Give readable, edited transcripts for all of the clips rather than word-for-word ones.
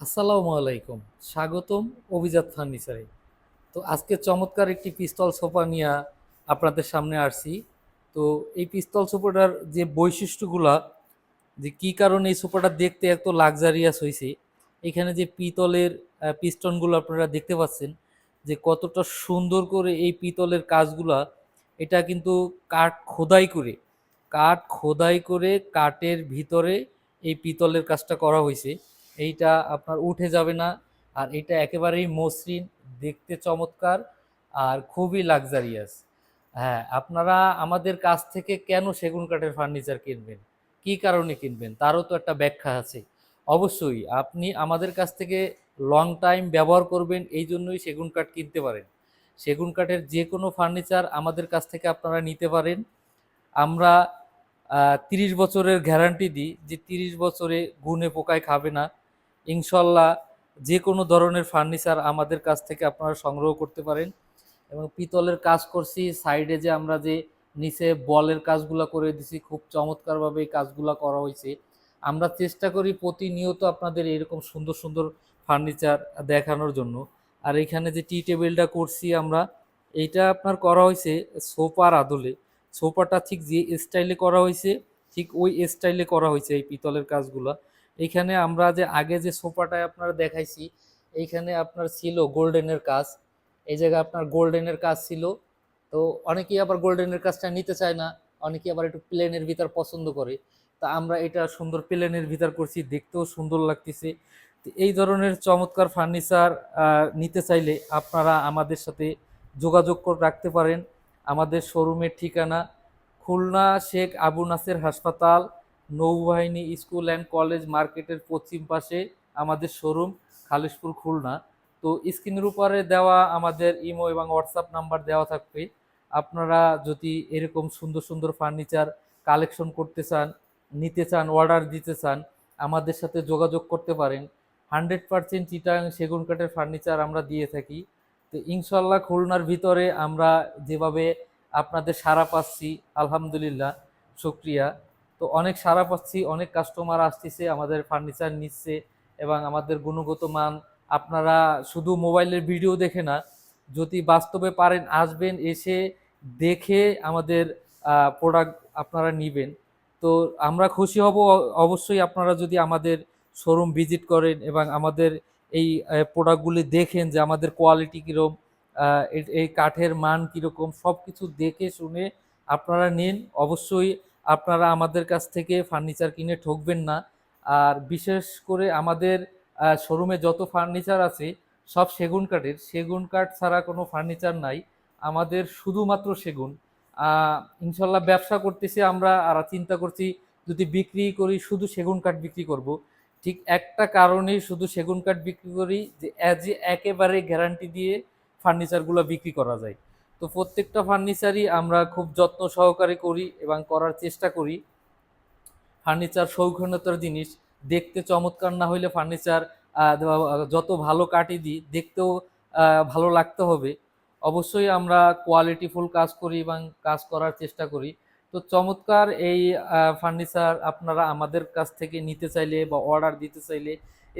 আসসালামু আলাইকুম, স্বাগতম অভিজাত ফার্নিচারে। তো আজকে চমৎকার একটি পিস্তল সোফা নিয়ে আপনাদের সামনে আসছি। তো এই পিস্তল সোফাটার যে বৈশিষ্ট্যগুলা, যে কি কারণে এই সোফাটা দেখতে এত লাক্সারিয়াস হয়েছে, এখানে যে পিতলের পিস্টনগুলো আপনারা দেখতে পাচ্ছেন, যে কতটা সুন্দর করে এই পিতলের কাজগুলা, এটা কিন্তু কাঠ খোদাই করে কাঠের ভিতরে এই পিতলের কাজটা করা হয়েছে। এইটা আপনার উঠে যাবে না, আর এটা একেবারেই মসৃণ, দেখতে চমৎকার, আর খুবই লাক্সারিয়াস। হ্যাঁ, আপনারা আমাদের কাছ থেকে কেন সেগুন কাঠের ফার্নিচার কিনবেন, কি কারণে কিনবেন, তারও তো একটা ব্যাখ্যা আছে। অবশ্যই আপনি আমাদের কাছ থেকে লং টাইম ব্যবহার করবেন, এই জন্যই সেগুন কাঠ কিনতে পারেন। সেগুন কাঠের যে কোনো ফার্নিচার আমাদের কাছ থেকে আপনারা নিতে পারেন। আমরা ৩০ বছরের গ্যারান্টি দিই, যে ৩০ বছরে গুনে পোকায় খাবে না। ইনশাল্লাহ যে কোনো ধরনের ফার্নিচার আমাদের কাছ থেকে আপনারা সংগ্রহ করতে পারেন। এবং পিতলের কাজ করছি, সাইডে যে আমরা যে নিচে বলের কাজগুলো করে দিছি, খুব চমৎকারভাবে এই কাজগুলো করা হয়েছে। আমরা চেষ্টা করি প্রতিনিয়ত আপনাদের এরকম সুন্দর সুন্দর ফার্নিচার দেখানোর জন্য। আর এখানে যে টি টেবিলটা করছি আমরা, এইটা আপনার করা হয়েছে সোফার আদলে। সোফাটা ঠিক যে স্টাইলে করা হয়েছে, ঠিক ওই স্টাইলে করা হয়েছে এই পিতলের কাজগুলো। এইখানে আমরা যে আগে যে সোফাটায় আপনারা দেখাইছি, এইখানে আপনার ছিল গোল্ডেনের কাজ, এই জায়গায় আপনার গোল্ডেনের কাজ ছিল। তো অনেকেই আবার গোল্ডেনের কাজটা নিতে চায় না, অনেকেই আবার একটু প্লেনের ভিতর পছন্দ করে। তা আমরা এটা সুন্দর প্লেনের ভিতর করছি, দেখতেও সুন্দর লাগতেছে। তো এই ধরনের চমৎকার ফার্নিচার নিতে চাইলে আপনারা আমাদের সাথে যোগাযোগ করে রাখতে পারেন। আমাদের শোরুমের ঠিকানা খুলনা শেখ আবু নাসের হাসপাতাল, নৌবাহিনী স্কুল অ্যান্ড কলেজ মার্কেটের পশ্চিম পাশে আমাদের শোরুম, খালিশপুর, খুলনা। তো স্ক্রিনের উপরে দেওয়া আমাদের ইমো এবং হোয়াটসঅ্যাপ নাম্বার দেওয়া থাকবে। আপনারা যদি এরকম সুন্দর সুন্দর ফার্নিচার কালেকশন করতে চান, নিতে চান, অর্ডার দিতে চান, আমাদের সাথে যোগাযোগ করতে পারেন। 100% চিটাং সেগুন কাঠের ফার্নিচার আমরা দিয়ে থাকি। তো ইনশাল্লাহ খুলনার ভিতরে আমরা যেভাবে আপনাদের সাড়া পাচ্ছি, আলহামদুলিল্লাহ, শুক্রিয়া। তো অনেক সাড়া পাচ্ছি, অনেক কাস্টমার আসতেছে, আমাদের ফার্নিচার নিচ্ছে, এবং আমাদের গুণগত মান আপনারা শুধু মোবাইলের ভিডিও দেখে না, যদি বাস্তবে পারেন আসবেন, এসে দেখে আমাদের প্রোডাক্ট আপনারা নিবেন। তো আমরা খুশি হব অবশ্যই আপনারা যদি আমাদের শোরুম ভিজিট করেন এবং আমাদের এই প্রোডাক্টগুলি দেখেন, যে আমাদের কোয়ালিটি কীরকম, এই কাঠের মান কীরকম, সব কিছু দেখে শুনে আপনারা নিন। অবশ্যই আপনারা আমাদের কাছ থেকে ফার্নিচার কিনে ঠকবেন না। আর বিশেষ করে আমাদের শোরুমে যত ফার্নিচার আছে সব সেগুন কাঠের, সেগুন কাঠ ছাড়া কোনো ফার্নিচার নাই আমাদের, শুধুমাত্র সেগুন। ইনশাল্লাহ ব্যবসা করতেছি আমরা, আর চিন্তা করছি যদি বিক্রি করি শুধু সেগুন কাঠ বিক্রি করব। ঠিক একটা কারণেই শুধু সেগুন কাঠ বিক্রি করি, যে একেবারে গ্যারান্টি দিয়ে ফার্নিচারগুলো বিক্রি করা যায়। তো প্রত্যেকটা ফার্নিচারই আমরা খুব যত্ন সহকারে করি এবং করার চেষ্টা করি। ফার্নিচার শৌখিনতার জিনিস, দেখতে চমৎকার না হইলে ফার্নিচার যত ভালো কাঠই দিই, দেখতেও ভালো লাগতে হবে। অবশ্যই আমরা কোয়ালিটিফুল কাজ করি এবং কাজ করার চেষ্টা করি। তো চমৎকার এই ফার্নিচার আপনারা আমাদের কাছ থেকে নিতে চাইলে বা অর্ডার দিতে চাইলে,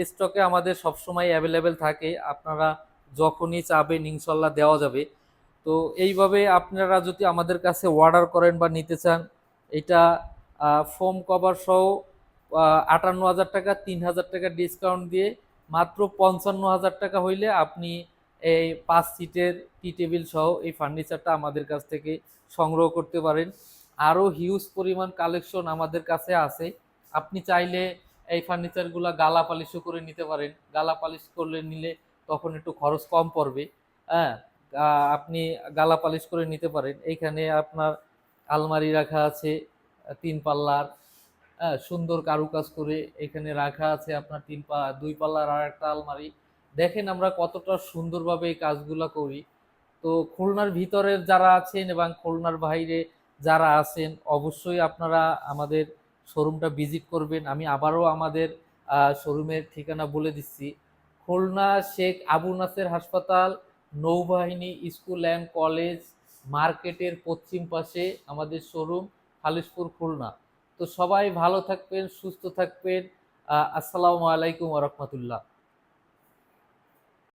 স্টকে আমাদের সবসময় অ্যাভেলেবেল থাকে, আপনারা যখনই চাবেন ইনশাল্লাহ দেওয়া যাবে। তো এইভাবে আপনারা যদি আমাদের কাছে অর্ডার করেন বা নিতে চান, এটা ফোম কভার সহ ৫৮,০০০ টাকা, ৩,০০০ টাকা ডিসকাউন্ট দিয়ে মাত্র ৫৫,০০০ টাকা হইলে আপনি এই ৫ সিটের টি টেবিল সহ এই ফার্নিচারটা আমাদের কাছ থেকে সংগ্রহ করতে পারেন। আরও হিউজ পরিমাণ কালেকশন আমাদের কাছে আছে। আপনি চাইলে এই ফার্নিচারগুলো গালা পালিশও করে নিতে পারেন। গালা পালিশ করলে নিলে তখন একটু খরচ কম পড়বে। হ্যাঁ, আপনি গালা পালিশ করে নিতে পারেন। এইখানে আপনার আলমারি রাখা আছে ৩ পাল্লার, হ্যাঁ, সুন্দর কারুকাজ করে এখানে রাখা আছে আপনার ২ পাল্লার আর একটা আলমারি। দেখেন আমরা কতটা সুন্দরভাবে এই কাজগুলা করি। তো খুলনার ভিতরের যারা আছেন এবং খুলনার বাইরে যারা আছেন, অবশ্যই আপনারা আমাদের শোরুমটা ভিজিট করবেন। আমি আবারও আমাদের শোরুমের ঠিকানা বলে দিচ্ছি, খুলনা শেখ আবু নাসের হাসপাতাল, নৌবাহিনী স্কুল অ্যান্ড কলেজ মার্কেটের পশ্চিম পাশে আমাদের শোরুম, খালিশপুর, খুলনা। তো সবাই ভালো থাকবেন, সুস্থ থাকবেন। আসসালামু আলাইকুম ওয়া রাহমাতুল্লাহ।